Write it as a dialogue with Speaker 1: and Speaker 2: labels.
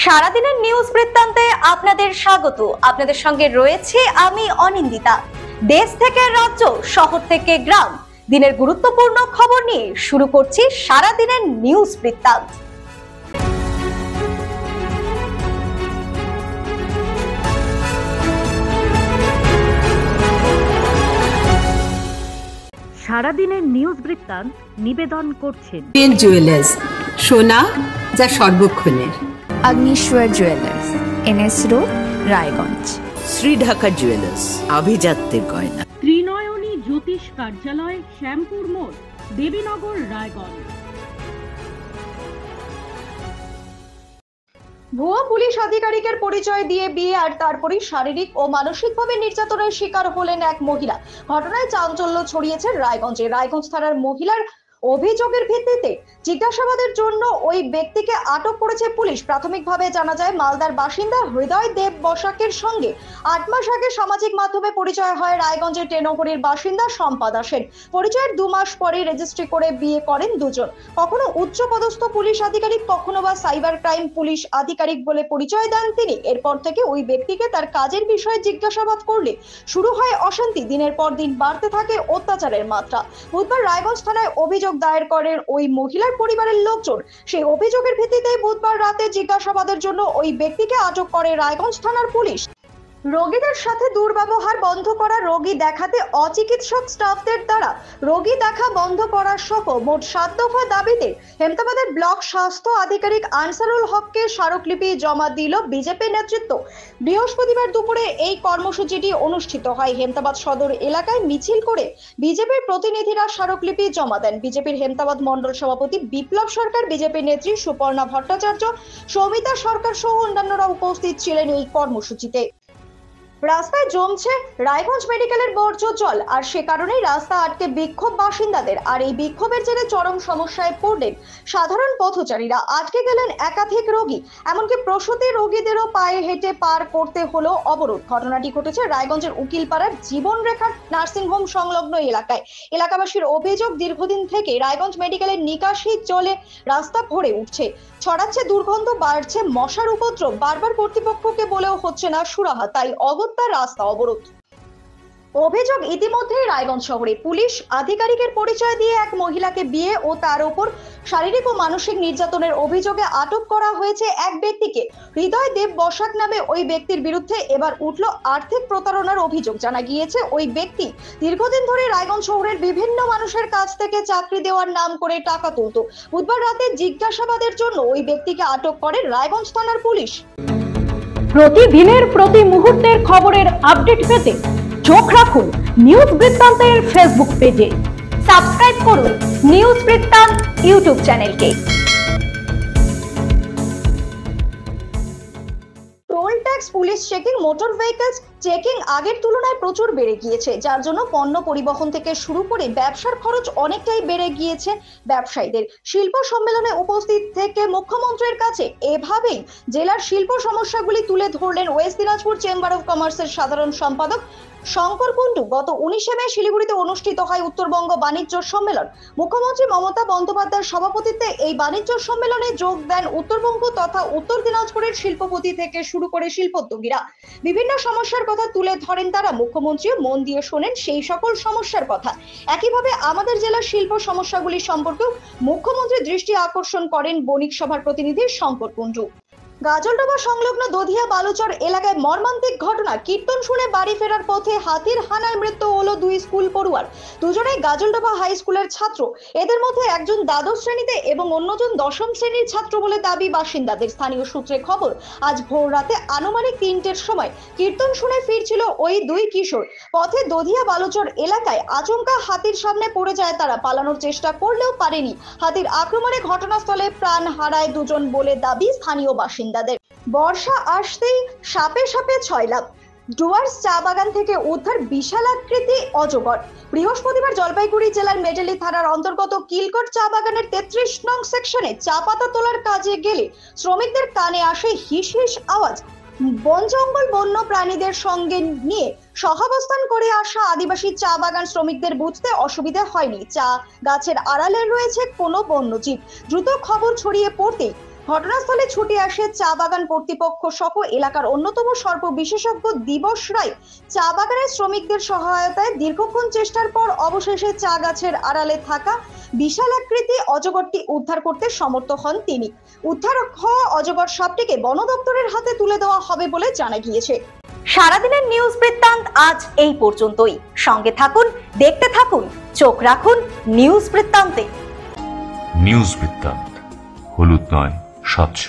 Speaker 1: সারাদিনের নিউজ বৃত্তান্তে আপনাদের স্বাগত। আপনাদের সঙ্গে রয়েছে আমি অনিন্দিতা। দেশ থেকে রাজ্য, শহর থেকে গ্রাম, দিনের গুরুত্বপূর্ণ খবর নিয়ে শুরু করছি সারাদিনের নিউজ বৃত্তান্ত।
Speaker 2: সারাদিনের নিউজ বৃত্তান্ত নিবেদন করছেন
Speaker 3: জুয়েলার্স, সোনা যা সর্বক্ষণের।
Speaker 4: Agnishwar jewellers, NS road, Raiganj.
Speaker 5: Shri Dhaka jewellers, আভিজাত্যের গয়না।
Speaker 2: ত্রিনয়নী জ্যোতিষ কার্যালয়, শ্যামপুর মোড়, দেবীনগর, রায়গঞ্জ।
Speaker 1: ভুয়া পুলিশ আধিকারিকের পরিচয় দিয়ে বিয়ে আর তারপরে শারীরিক ও মানসিকভাবে নির্যাতনের শিকার হলেন এক মহিলা। ঘটনায় চাঞ্চল্য ছড়িয়েছে রায়গঞ্জে। রায়গঞ্জ থানার মহিলার অভিযোগের ভিত্তিতে জিজ্ঞাসাবাদের জন্য ওই ব্যক্তিকে আটক করেছে পুলিশ। প্রাথমিকভাবে জানা যায় মালদার বাসিন্দা হৃদয় দেব বসাকের সঙ্গে 8 মাস আগে সামাজিক মাধ্যমে পরিচয় হয় রায়গঞ্জের টেনগরের বাসিন্দা শম্পা দাসের। পরিচয়ের 2 মাস পরে রেজিস্ট্রি করে বিয়ে করেন দুজন। কখনো উচ্চপদস্থ পুলিশ আধিকারিক, কখনো বা সাইবার ক্রাইম পুলিশ আধিকারিক বলে পরিচয় দেন তিনি। এরপর থেকে ওই ব্যক্তিকে তার কাজের বিষয়ে জিজ্ঞাসাবাদ করলে শুরু হয় অশান্তি। দিনের পর দিন বাড়তে থাকে অত্যাচারের মাত্রা। বুধবার রায়গঞ্জ থানায় অভিযোগ দায়ের করেন ওই মহিলার পরিবারের লোকজন। সেই অভিযোগের ভিত্তিতে বুধবার রাতে জিজ্ঞাসাবাদের জন্য ওই ব্যক্তিকে আটক করে রায়গঞ্জ থানার পুলিশ। রোগীদের সাথে দুর্ব্যবহার বন্ধ করা, রোগী দেখাতে অচিকিৎসক স্টাফদের দ্বারা রোগী দেখা বন্ধ করার সহ মোট 7 দফা দাবিতে হেমতাবাদের ব্লক স্বাস্থ্য আধিকারিক আনসারুল হককে স্মারকলিপি জমা দিল বিজেপি নেতৃত্ব। বৃহস্পতিবার দুপুরে এই কর্মসূচিটি অনুষ্ঠিত হয়। হেমতাবাদ সদর এলাকায় মিছিল করে বিজেপির প্রতিনিধিরা স্মারকলিপি জমা দেন। বিজেপির হেমতাবাদ মন্ডল সভাপতি বিপ্লব সরকার, বিজেপি নেত্রী সুপর্ণা ভট্টাচার্য, সৌমিতা সরকার সহ অন্যান্যরা উপস্থিত ছিলেন এই কর্মসূচিতে। রাস্তায় জমছে রায়গঞ্জ মেডিকেলের বর্জ্য জল, আর সে কারণেই রাস্তা আটকে বিক্ষোভ বাসিন্দাদের। আর এই বিক্ষোভের জেরে চরম সমস্যায় পড়লেন সাধারণ পথচারীরা। আটকে গেলেন একাধিক রোগী, এমনকি প্রসূতি রোগীদেরও পায়ে হেঁটে পার করতে হলো অবরোধ। ঘটনাটি ঘটেছে রায়গঞ্জের উকিলপাড়ার জীবনরেখা নার্সিংহোম সংলগ্ন এলাকায়। এলাকাবাসীর অভিযোগ, দীর্ঘদিন থেকে রায়গঞ্জ মেডিকেলের নিকাশি জলে রাস্তা ভরে উঠছে, ছড়াচ্ছে দুর্গন্ধ, বাড়ছে মশার উপদ্রব। বারবার কর্তৃপক্ষকে বলেও হচ্ছে না সুরাহা, তাই অগত্যা রাস্তা অবরোধ। অভিযোগ, ইতিমধ্যেই রায়গঞ্জ শহরে পুলিশ আধিকারিকের পরিচয় দিয়ে এক মহিলাকে বিয়ে ও তার উপর শারীরিক ও মানসিক নির্যাতনের অভিযোগে আটক করা হয়েছে এক ব্যক্তিকে। হৃদয় দেব বসাক নামে ওই ব্যক্তির বিরুদ্ধে এবার উঠল আর্থিক প্রতারণার অভিযোগ। জানা গিয়েছে ওই ব্যক্তি দীর্ঘদিন ধরে রায়গঞ্জ শহরের বিভিন্ন মানুষের কাছ থেকে চাকরি দেওয়ার নাম করে টাকা তুলত। বুধবার রাতে জিজ্ঞাসাবাদের জন্য ওই ব্যক্তিকে আটক করে রায়গঞ্জ থানার পুলিশ।
Speaker 2: প্রতিদিনের প্রতি মুহূর্তের খবরের আপডেট পেতে চোখ রাখুন নিউজ বৃত্তান্তের ফেসবুক পেজে।
Speaker 1: সাবস্ক্রাইব করুন নিউজ বৃত্তান্ত ইউটিউব চ্যানেলকে। Toll tax, police checking, motor vehicles checking আগের তুলনায় প্রচুর বেড়ে গিয়েছে, যার জন্য পণ্য পরিবহন থেকে শুরু করে ব্যবসার খরচ অনেকটাই বেড়ে গিয়েছে ব্যবসায়ীদের। শিল্প সম্মেলনে উপস্থিত থেকে মুখ্যমন্ত্রীর কাছে এভাবেই জেলার শিল্প সমস্যাগুলি তুলে ধরলেন ওয়েস্ট দিনাজপুর চেম্বার অফ কমার্সের সাধারণ সম্পাদক শঙ্কর কুণ্ডু। গত 19শে মে শিলিগুড়িতে অনুষ্ঠিত হয় উত্তরবঙ্গ বাণিজ্য সম্মেলন। মুখ্যমন্ত্রী মমতা বন্দ্যোপাধ্যায়ের সভাপতিত্বে এই বাণিজ্য সম্মেলনে যোগ দেন উত্তরবঙ্গ তথা উত্তর দিনাজপুরের শিল্পপতি থেকে শুরু করে শিল্পোদ্যোগীরা। বিভিন্ন সমস্যার কথা তুলে ধরেন তারা। মুখ্যমন্ত্রীও মন দিয়ে শোনেন সেই সকল সমস্যার কথা। একইভাবে আমাদের জেলার শিল্প সমস্যাগুলি সম্পর্কেও মুখ্যমন্ত্রী দৃষ্টি আকর্ষণ করেন বণিক সভার প্রতিনিধি শঙ্কর কুণ্ডু। গাজলডোবা সংলগ্ন দধিয়া বালুচর এলাকায় মর্মান্তিক ঘটনা। কীর্তন শুনে বাড়ি ফেরার পথে হাতির হানায় মৃত্যু হলো 2 স্কুল পড়ুয়ার। দুজনেই গাজলডোবা হাই স্কুলের ছাত্র। এদের মধ্যে একজন দ্বাদশ শ্রেণীতে এবং অন্যজন 10ম শ্রেণীর ছাত্র বলে দাবি বাসিন্দাদের। স্থানীয় সূত্রে খবর, আজ ভোর রাতে আনুমানিক 3টের সময় কীর্তন শুনে ফিরছিল ওই 2 কিশোর। পথে দধিয়া বালুচর এলাকায় আচমকা হাতির সামনে পড়ে যায় তারা। পালানোর চেষ্টা করলেও পারেনি। হাতির আক্রমণে ঘটনাস্থলে প্রাণ হারায় দুজন বলে দাবি স্থানীয় বাসিন্দা। বর্ষা আসতেই সাপে সাপে 6 লাখ। ডুয়ার্স চা বাগান থেকে উদ্ধার বিশালাকৃতি অজগর। বৃহস্পতিবার জলপাইগুড়ি জেলার মেডেলি থানার অন্তর্গত কিলকট চা বাগানের 33 নং সেকশনে চা পাতা তোলার কাজে গেলে শ্রমিকদের কানে আসে হিস হিস আওয়াজ। বন জঙ্গল বন্য প্রাণীদের সঙ্গে নিয়ে সহাবস্থান করে আসা আদিবাসী চা বাগান শ্রমিকদের বুঝতে অসুবিধা হয়নি চা গাছের আড়ালে রয়েছে কোনো বন্যজীব। দ্রুত খবর ছড়িয়ে পড়তেই ঘটনাস্থলে ছুটে আসে চা বাগান কর্তৃপক্ষ সহ এলাকার অন্যতম সর্প বিশেষজ্ঞ দিবস রায়। চা বাগানের শ্রমিকদের সহায়তায় দীর্ঘক্ষণ চেষ্টার পর অবশেষে চা গাছের আড়ালে থাকা বিশাল আকৃতি অজগরটি উদ্ধার করতে সমর্থ হন তিনি। উদ্ধার হওয়া অজগর সাপটিকে বন দপ্তরের হাতে তুলে দেওয়া হবে বলে জানা গিয়েছে। সারাদিনের নিউজ বৃত্তান্ত আজ এই পর্যন্তই। সঙ্গে থাকুন, দেখতে থাকুন, চোখ রাখুন নিউজ বৃত্তান্তে।
Speaker 6: নিউজ বৃত্তান্ত, হলুদ নয়, স্বচ্ছ।